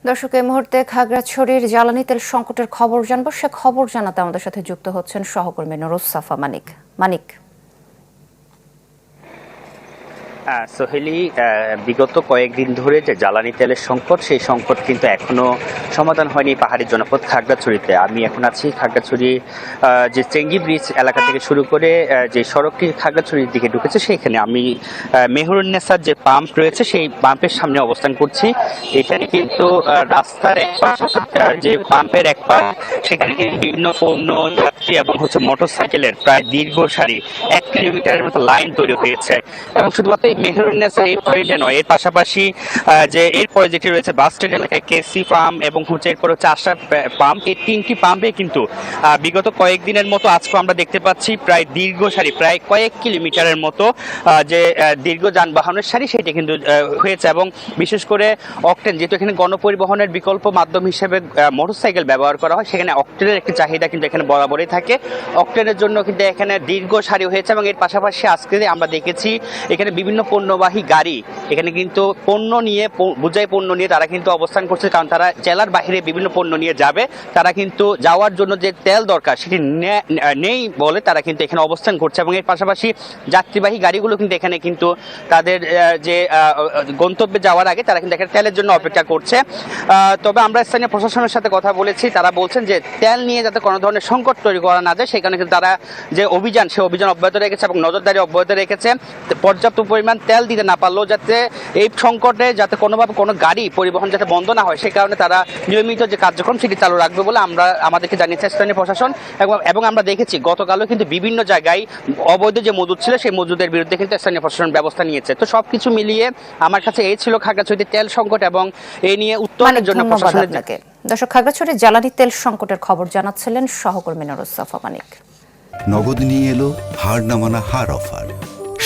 দর্শক, এই মুহূর্তে খাগড়াছড়ির জ্বালানি তেল সংকটের খবর জানবো। সে খবর জানাতে আমাদের সাথে যুক্ত হচ্ছেন সহকর্মী নুরুস সাফা মানিক। সোহেলি, বিগত কয়েকদিন ধরে যে জ্বালানি তেলের সংকট, সেই সংকট কিন্তু এখনো সমাধান হয়নি পাহাড়ি জনপদ খাগড়াছড়িতে। আমি এখন আছি খাগড়াছড়ি যে চেঙ্গি ব্রিজ এলাকা থেকে শুরু করে যে সড়কটি খাগড়াছড়ির দিকে ঢুকেছে, সেখানে আমি মেহরুন্নেসার যে পাম্প রয়েছে সেই পাম্পের সামনে অবস্থান করছি। এখানে কিন্তু রাস্তার এক পাশে যে পাম্পের এক পাশ, সেখানে বিভিন্ন পণ্য, যাত্রী এবং মোটর সাইকেলের প্রায় দীর্ঘ সারি 1 কিলোমিটারের মতো লাইন তৈরি হয়েছে। এবং শুধুমাত্র মেহরুন্নেসা এই পয়েন্টে নয়, এর পাশাপাশি যে এরপরে যেটি রয়েছে বাস স্ট্যান্ড এলাকায় কেসি পাম্প এবং এরপর হচ্ছে আশা পাম্প, এই 3টি পাম্পে কিন্তু বিগত কয়েকদিনের মতো আজকে আমরা দেখতে পাচ্ছি প্রায় দীর্ঘ সারি, প্রায় কয়েক কিলোমিটারের মতো যে দীর্ঘ যানবাহনের সারি, সেটি কিন্তু হয়েছে। এবং বিশেষ করে অকটেন, যেহেতু এখানে গণপরিবহনের বিকল্প মাধ্যম হিসেবে মোটরসাইকেল ব্যবহার করা হয়, সেখানে অকটেনের একটি চাহিদা কিন্তু এখানে বরাবরই থাকে। অকটেনের জন্য কিন্তু এখানে দীর্ঘ সারি হয়েছে। এবং এর পাশাপাশি আজকে আমরা দেখেছি এখানে বিভিন্ন পণ্যবাহী গাড়ি এখানে কিন্তু বোঝাই পণ্য নিয়ে তারা কিন্তু অবস্থান করছে, কারণ তারা জেলার বাইরে বিভিন্ন পণ্য নিয়ে যাবে। তারা কিন্তু যাওয়ার জন্য যে তেল দরকার সেটি নেই বলে তারা কিন্তু এখানে অবস্থান করছে। এবং এর পাশাপাশি যাত্রীবাহী গাড়িগুলো কিন্তু এখানে কিন্তু তাদের যে গন্তব্যে যাওয়ার আগে তারা কিন্তু এখানে তেলের জন্য অপেক্ষা করছে। তবে আমরা স্থানীয় প্রশাসনের সাথে কথা বলেছি, তারা বলছেন যে তেল নিয়ে যাতে কোনো ধরনের সংকট তৈরি করা না যায়, সেখানে কিন্তু তারা যে অভিযান, সেই অভিযান অব্যাহত রেখেছে এবং নজরদারি অব্যাহত রেখেছে। পর্যাপ্ত পরিমাণ তেল দিতে না পারলেও যাতে এই সংকটে যাতে কোনোভাবে কোনো গাড়ি পরিবহন যাতে বন্ধ না হয়, সে কারণে তারা নিয়মিত যে কার্যক্রম সেটি চালু রাখবে বলে আমাদেরকে জানিয়েছে স্থানীয় প্রশাসন। এবং আমরা দেখেছি গতকালও কিন্তু বিভিন্ন জায়গায় অবৈধ যে মজুদ ছিল, সেই মজুদের বিরুদ্ধে কিন্তু স্থানীয় প্রশাসন ব্যবস্থা নিয়েছে। তো সবকিছু মিলিয়ে আমার কাছে এই ছিল খাগড়াছড়িতে তেল সংকট এবং এই নিয়ে উত্তরণের জন্য প্রশাসনের। দর্শক, খাগড়াছড়ির জ্বালানি তেল সংকটের খবর জানাচ্ছিলেন সহকর্মী নুরুস সাফা মানিক। নগদ নিয়ে এলো হার না মানা হার অফার।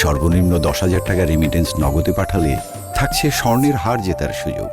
সর্বনিম্ন 10,000 টাকা রেমিটেন্স নগদে পাঠালে থাকছে স্বর্ণের হার জেতার সুযোগ।